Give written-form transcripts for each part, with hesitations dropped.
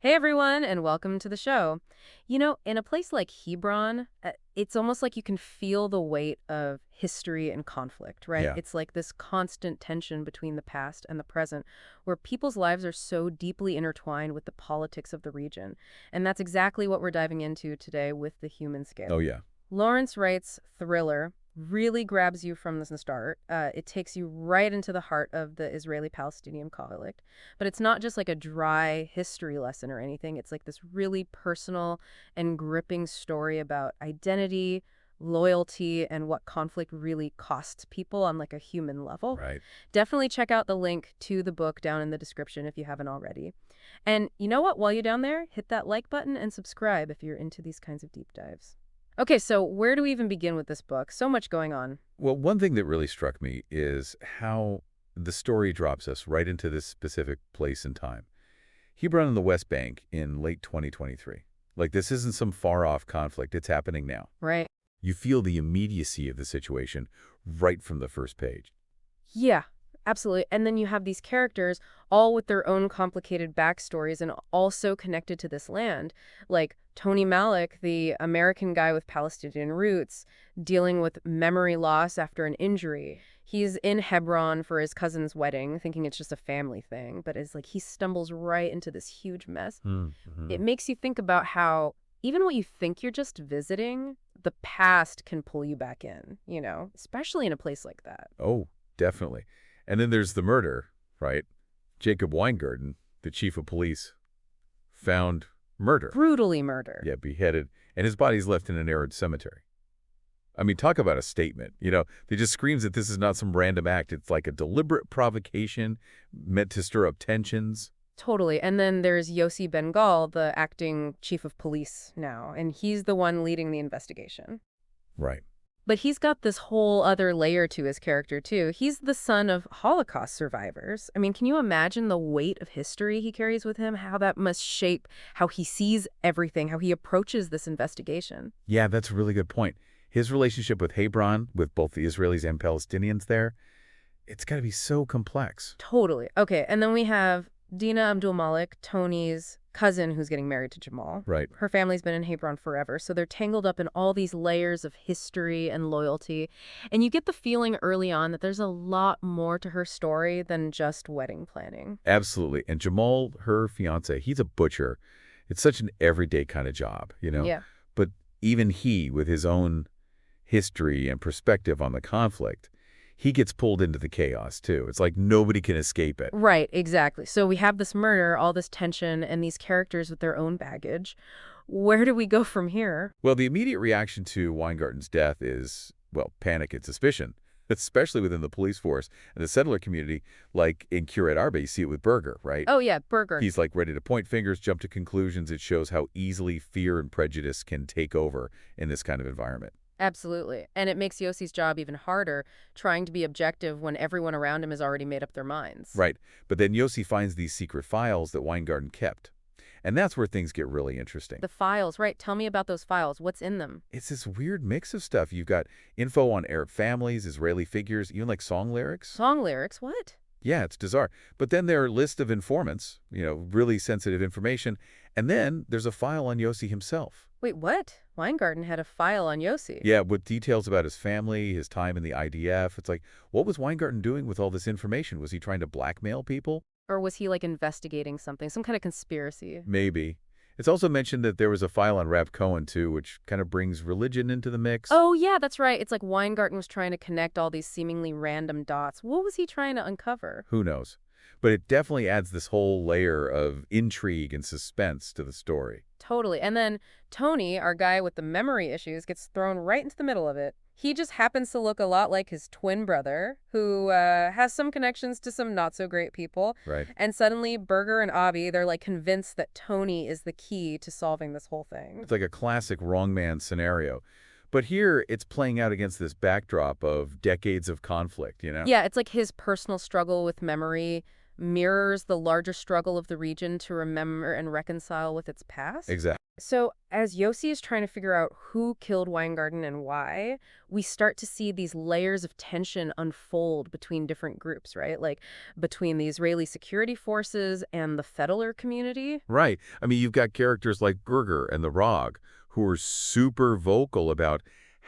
Hey everyone, and welcome to the show. In a place like Hebron, it's almost like you can feel the weight of history and conflict, right? Yeah. It's like this constant tension between the past and the present, where people's lives are so deeply intertwined with the politics of the region. And that's exactly what we're diving into today with The Human Oh, Scale. yeah. Lawrence Wright's thriller really grabs you from the start. It takes you right into the heart of the Israeli-Palestinian conflict. But it's not just like a dry history lesson or anything. It's like this really personal and gripping story about identity, loyalty, and what conflict really costs people on like a human level. Right. Definitely check out the link to the book down in the description if you haven't already. And you know what? While you're down there, hit that like button and subscribe if you're into these kinds of deep dives. Okay, so where do we even begin with this book? So much going on. Well, one thing that really struck me is how the story drops us right into this specific place and time. Hebron in the West Bank in late 2023. Like, this isn't some far-off conflict. It's happening now. Right. You feel the immediacy of the situation right from the first page. Yeah, absolutely. And then you have these characters all with their own complicated backstories and also connected to this land. Like Tony Malik, the American guy with Palestinian roots, dealing with memory loss after an injury. He's in Hebron for his cousin's wedding, thinking it's just a family thing, but it's like he stumbles right into this huge mess. Mm-hmm. It makes you think about how even what you think you're just visiting, the past can pull you back in, especially in a place like that. Oh, definitely. And then there's the murder, right? Jacob Weingarten, the chief of police, found murder. Brutally murdered. Yeah, beheaded, and his body's left in an arid cemetery. I mean, talk about a statement. They just screams that this is not some random act. It's like a deliberate provocation meant to stir up tensions. Totally. And then there's Yossi Bengal, the acting chief of police now, and he's the one leading the investigation. Right. But he's got this whole other layer to his character, too. He's the son of Holocaust survivors. I mean, can you imagine the weight of history he carries with him? How that must shape how he sees everything, how he approaches this investigation. Yeah, that's a really good point. His relationship with Hebron, with both the Israelis and Palestinians there, it's got to be so complex. Totally. Okay, and then we have Dina Abdul Malik, Tony's cousin who's getting married to Jamal. Right. Her family's been in Hebron forever, so they're tangled up in all these layers of history and loyalty. And you get the feeling early on that there's a lot more to her story than just wedding planning. Absolutely. And Jamal, her fiance, he's a butcher. It's such an everyday kind of job. Yeah. But even he, with his own history and perspective on the conflict, he gets pulled into the chaos, too. It's like nobody can escape it. Right, exactly. So we have this murder, all this tension, and these characters with their own baggage. Where do we go from here? Well, the immediate reaction to Weingarten's death is, well, panic and suspicion, especially within the police force and the settler community. Like in Kiryat Arba, you see it with Berger, right? Oh, yeah, Berger. He's like ready to point fingers, jump to conclusions. It shows how easily fear and prejudice can take over in this kind of environment. Absolutely. And it makes Yossi's job even harder, trying to be objective when everyone around him has already made up their minds. Right. But then Yossi finds these secret files that Weingarten kept. And that's where things get really interesting. The files, right. Tell me about those files. What's in them? It's this weird mix of stuff. You've got info on Arab families, Israeli figures, even like song lyrics. Song lyrics? What? Yeah, it's bizarre. But then there are lists of informants, really sensitive information. And then there's a file on Yossi himself. Wait, what? Weingarten had a file on Yossi. Yeah, with details about his family, his time in the IDF. It's like, what was Weingarten doing with all this information? Was he trying to blackmail people? Or was he, like, investigating something, some kind of conspiracy? Maybe. It's also mentioned that there was a file on Rab Cohen, too, which kind of brings religion into the mix. Oh, yeah, that's right. It's like Weingarten was trying to connect all these seemingly random dots. What was he trying to uncover? Who knows? But it definitely adds this whole layer of intrigue and suspense to the story. Totally. And then Tony, our guy with the memory issues, gets thrown right into the middle of it. He just happens to look a lot like his twin brother, who has some connections to some not-so-great people. Right. And suddenly, Berger and Avi, they're like convinced that Tony is the key to solving this whole thing. It's like a classic wrong man scenario. But here, it's playing out against this backdrop of decades of conflict. Yeah, it's like his personal struggle with memory mirrors the larger struggle of the region to remember and reconcile with its past. Exactly. So, as Yossi is trying to figure out who killed Weingarten and why, we start to see these layers of tension unfold between different groups, right? Like between the Israeli security forces and the Fedler community. Right. I mean, you've got characters like Berger and the Rog who are super vocal about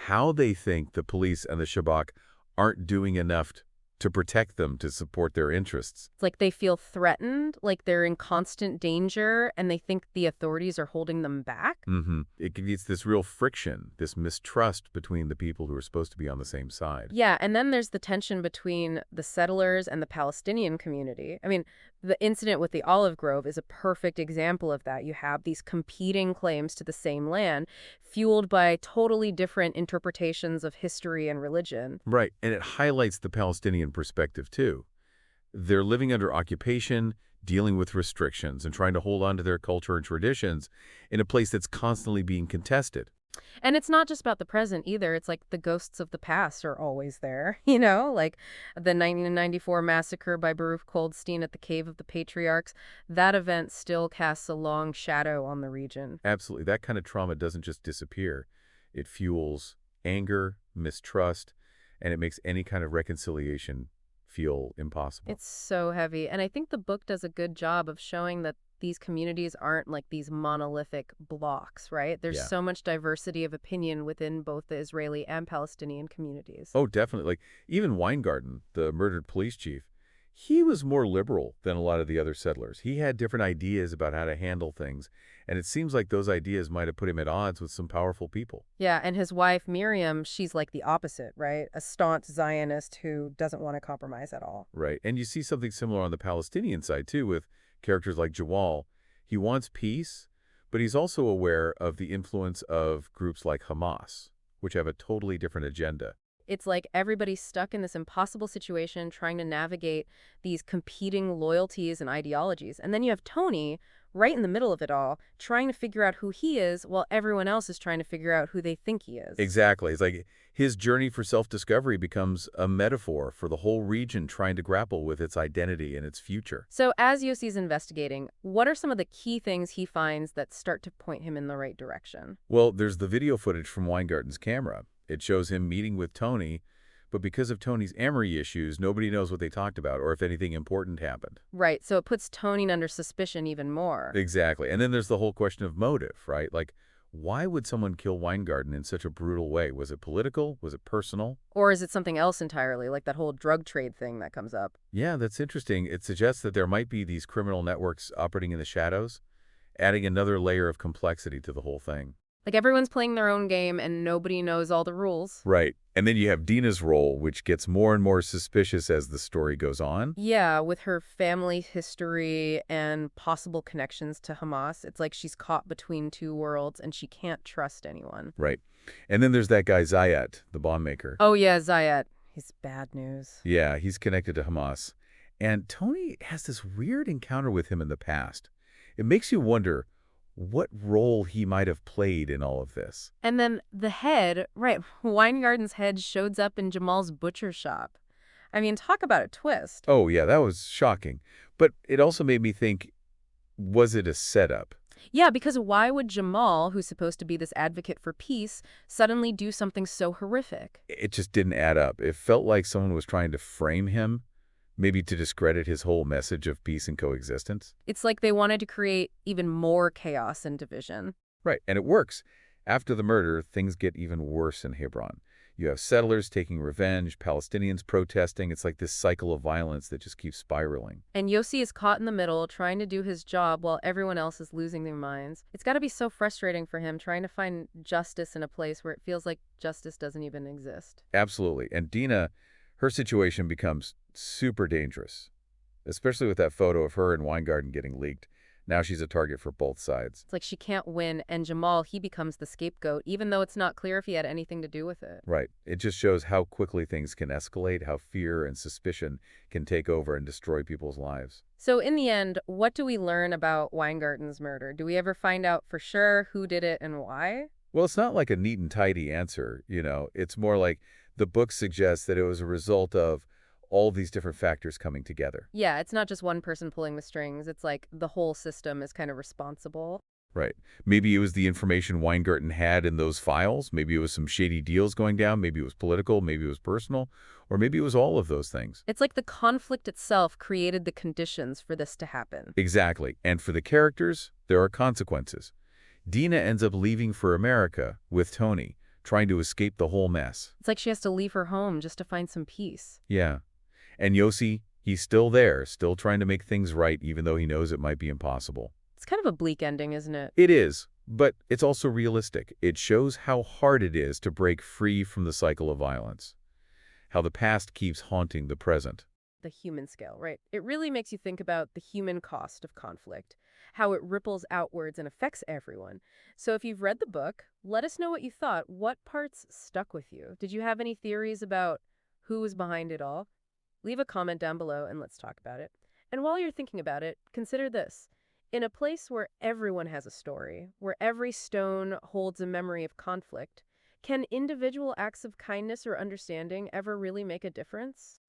how they think the police and the Shabak aren't doing enough to protect them, to support their interests. It's like they feel threatened, like they're in constant danger, and they think the authorities are holding them back. It creates this real friction, this mistrust between the people who are supposed to be on the same side. Yeah, and then there's the tension between the settlers and the Palestinian community. I mean, the incident with the olive grove is a perfect example of that. You have these competing claims to the same land, fueled by totally different interpretations of history and religion. Right, and it highlights the Palestinian perspective, too. They're living under occupation, dealing with restrictions, and trying to hold on to their culture and traditions in a place that's constantly being contested. And it's not just about the present either. It's like the ghosts of the past are always there, like the 1994 massacre by Baruch Goldstein at the Cave of the Patriarchs. That event still casts a long shadow on the region. Absolutely. That kind of trauma doesn't just disappear. It fuels anger, mistrust, and it makes any kind of reconciliation feel impossible. It's so heavy. And I think the book does a good job of showing that these communities aren't like these monolithic blocks, right? There's Yeah. so much diversity of opinion within both the Israeli and Palestinian communities. Oh, definitely. Like, even Weingarten, the murdered police chief, he was more liberal than a lot of the other settlers. He had different ideas about how to handle things, and it seems like those ideas might have put him at odds with some powerful people. Yeah, and his wife, Miriam, she's like the opposite, right? A staunch Zionist who doesn't want to compromise at all. Right. And you see something similar on the Palestinian side, too, with characters like Jawal. He wants peace, but he's also aware of the influence of groups like Hamas, which have a totally different agenda. It's like everybody's stuck in this impossible situation trying to navigate these competing loyalties and ideologies. And then you have Tony right in the middle of it all, trying to figure out who he is while everyone else is trying to figure out who they think he is. Exactly. It's like his journey for self-discovery becomes a metaphor for the whole region trying to grapple with its identity and its future. So as Yossi's investigating, what are some of the key things he finds that start to point him in the right direction? Well, there's the video footage from Weingarten's camera. It shows him meeting with Tony, but because of Tony's Emery issues, nobody knows what they talked about or if anything important happened. Right, so it puts Tony under suspicion even more. Exactly. And then there's the whole question of motive, right? Like, why would someone kill Weingarten in such a brutal way? Was it political? Was it personal? Or is it something else entirely, like that whole drug trade thing that comes up? Yeah, that's interesting. It suggests that there might be these criminal networks operating in the shadows, adding another layer of complexity to the whole thing. Like everyone's playing their own game and nobody knows all the rules. Right. And then you have Dina's role, which gets more and more suspicious as the story goes on. Yeah, with her family history and possible connections to Hamas, it's like she's caught between two worlds and she can't trust anyone. Right. And then there's that guy Zayat, the bomb maker. Oh yeah, Zayat. He's bad news. Yeah, he's connected to Hamas. And Tony has this weird encounter with him in the past. It makes you wonder what role he might have played in all of this. And then the head, right, Weingarten's head shows up in Jamal's butcher shop. I mean, talk about a twist. Oh, yeah, that was shocking. But it also made me think, was it a setup? Yeah, because why would Jamal, who's supposed to be this advocate for peace, suddenly do something so horrific? It just didn't add up. It felt like someone was trying to frame him, maybe to discredit his whole message of peace and coexistence. It's like they wanted to create even more chaos and division. Right, and it works. After the murder, things get even worse in Hebron. You have settlers taking revenge, Palestinians protesting. It's like this cycle of violence that just keeps spiraling. And Yossi is caught in the middle, trying to do his job while everyone else is losing their minds. It's got to be so frustrating for him, trying to find justice in a place where it feels like justice doesn't even exist. Absolutely. And Dina, her situation becomes super dangerous, especially with that photo of her and Weingarten getting leaked. Now she's a target for both sides. It's like she can't win, and Jamal, he becomes the scapegoat, even though it's not clear if he had anything to do with it. Right. It just shows how quickly things can escalate, how fear and suspicion can take over and destroy people's lives. So in the end, what do we learn about Weingarten's murder? Do we ever find out for sure who did it and why? Well, it's not like a neat and tidy answer, It's more like the book suggests that it was a result of all these different factors coming together. Yeah, it's not just one person pulling the strings. It's like the whole system is kind of responsible. Right. Maybe it was the information Weingarten had in those files. Maybe it was some shady deals going down. Maybe it was political. Maybe it was personal. Or maybe it was all of those things. It's like the conflict itself created the conditions for this to happen. Exactly. And for the characters, there are consequences. Dina ends up leaving for America with Tony, trying to escape the whole mess. It's like she has to leave her home just to find some peace. Yeah. And Yossi, he's still there, still trying to make things right, even though he knows it might be impossible. It's kind of a bleak ending, isn't it? It is, but it's also realistic. It shows how hard it is to break free from the cycle of violence, how the past keeps haunting the present. The human scale, right? It really makes you think about the human cost of conflict, how it ripples outwards and affects everyone. So if you've read the book, let us know what you thought. What parts stuck with you? Did you have any theories about who was behind it all? Leave a comment down below and let's talk about it. And while you're thinking about it, consider this. In a place where everyone has a story, where every stone holds a memory of conflict, can individual acts of kindness or understanding ever really make a difference?